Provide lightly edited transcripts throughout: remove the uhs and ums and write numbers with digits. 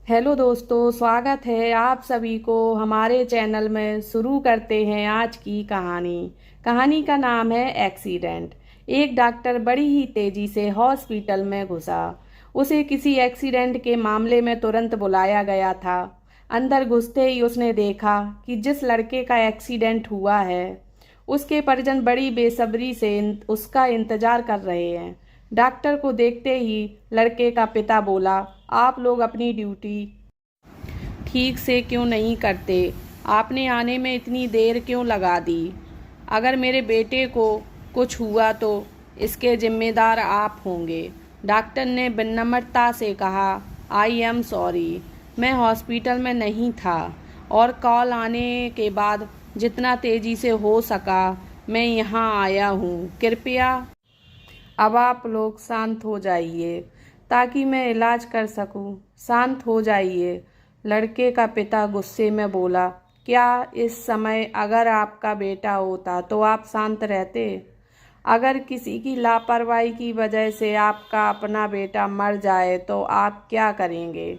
Hello दोस्तों, स्वागत है आप सभी को हमारे चैनल में। शुरू करते हैं आज की कहानी का नाम है एक्सीडेंट। एक डॉक्टर बड़ी ही तेजी से हॉस्पिटल में घुसा। उसे किसी एक्सीडेंट के मामले में तुरंत बुलाया गया था। अंदर घुसते ही उसने देखा कि जिस लड़के का एक्सीडेंट हुआ है उसके परिजन बड़ी बेसब्री से उसका इंतजार कर रहे हैं। डॉक्टर को देखते ही लड़के का पिता बोला, आप लोग अपनी ड्यूटी ठीक से क्यों नहीं करते? आपने आने में इतनी देर क्यों लगा दी? अगर मेरे बेटे को कुछ हुआ तो इसके जिम्मेदार आप होंगे। डॉक्टर ने विनम्रता से कहा, आई एम सॉरी, मैं हॉस्पिटल में नहीं था और कॉल आने के बाद जितना तेज़ी से हो सका मैं यहाँ आया हूँ। कृपया अब आप लोग शांत हो जाइए ताकि मैं इलाज कर सकूं। शांत हो जाइए, लड़के का पिता गुस्से में बोला। क्या इस समय अगर आपका बेटा होता तो आप शांत रहते? अगर किसी की लापरवाही की वजह से आपका अपना बेटा मर जाए तो आप क्या करेंगे?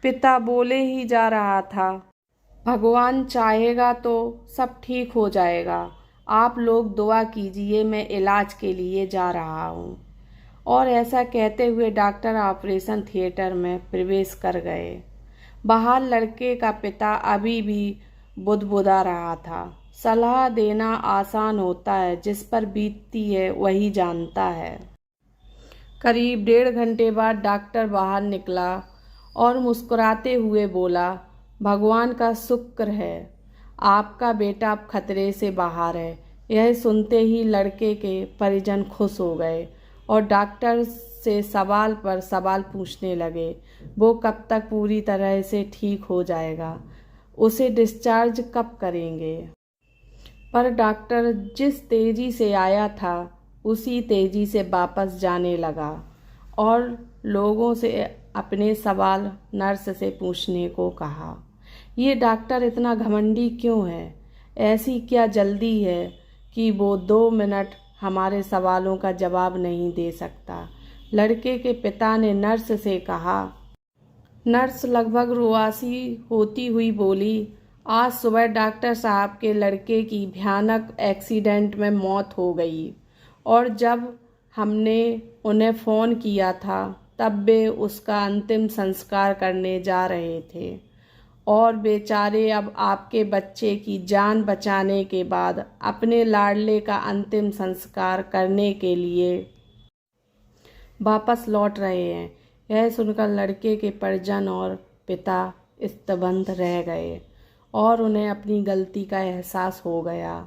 पिता बोले ही जा रहा था, भगवान चाहेगा तो सब ठीक हो जाएगा। आप लोग दुआ कीजिए, मैं इलाज के लिए जा रहा हूँ। और ऐसा कहते हुए डॉक्टर ऑपरेशन थिएटर में प्रवेश कर गए। बाहर लड़के का पिता अभी भी बुदबुदा रहा था। सलाह देना आसान होता है, जिस पर बीतती है वही जानता है। करीब 1.5 घंटे बाद डॉक्टर बाहर निकला और मुस्कुराते हुए बोला, भगवान का शुक्र है, आपका बेटा अब खतरे से बाहर है। यह सुनते ही लड़के के परिजन खुश हो गए और डॉक्टर से सवाल पर सवाल पूछने लगे। वो कब तक पूरी तरह से ठीक हो जाएगा? उसे डिस्चार्ज कब करेंगे? पर डॉक्टर जिस तेज़ी से आया था उसी तेज़ी से वापस जाने लगा और लोगों से अपने सवाल नर्स से पूछने को कहा। ये डॉक्टर इतना घमंडी क्यों है? ऐसी क्या जल्दी है कि वो 2 मिनट हमारे सवालों का जवाब नहीं दे सकता? लड़के के पिता ने नर्स से कहा। नर्स लगभग रुआसी होती हुई बोली, आज सुबह डॉक्टर साहब के लड़के की भयानक एक्सीडेंट में मौत हो गई और जब हमने उन्हें फ़ोन किया था तब वे उसका अंतिम संस्कार करने जा रहे थे और बेचारे अब आपके बच्चे की जान बचाने के बाद अपने लाडले का अंतिम संस्कार करने के लिए वापस लौट रहे हैं। यह सुनकर लड़के के परिजन और पिता स्तब्ध रह गए और उन्हें अपनी गलती का एहसास हो गया।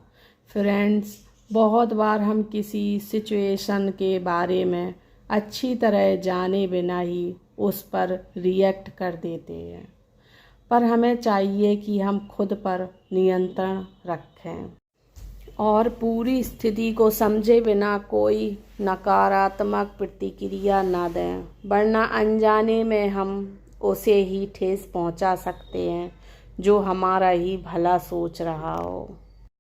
फ्रेंड्स, बहुत बार हम किसी सिचुएशन के बारे में अच्छी तरह जाने बिना ही उस पर रिएक्ट कर देते हैं, पर हमें चाहिए कि हम खुद पर नियंत्रण रखें और पूरी स्थिति को समझे बिना कोई नकारात्मक प्रतिक्रिया न दें, वरना अनजाने में हम उसे ही ठेस पहुंचा सकते हैं जो हमारा ही भला सोच रहा हो।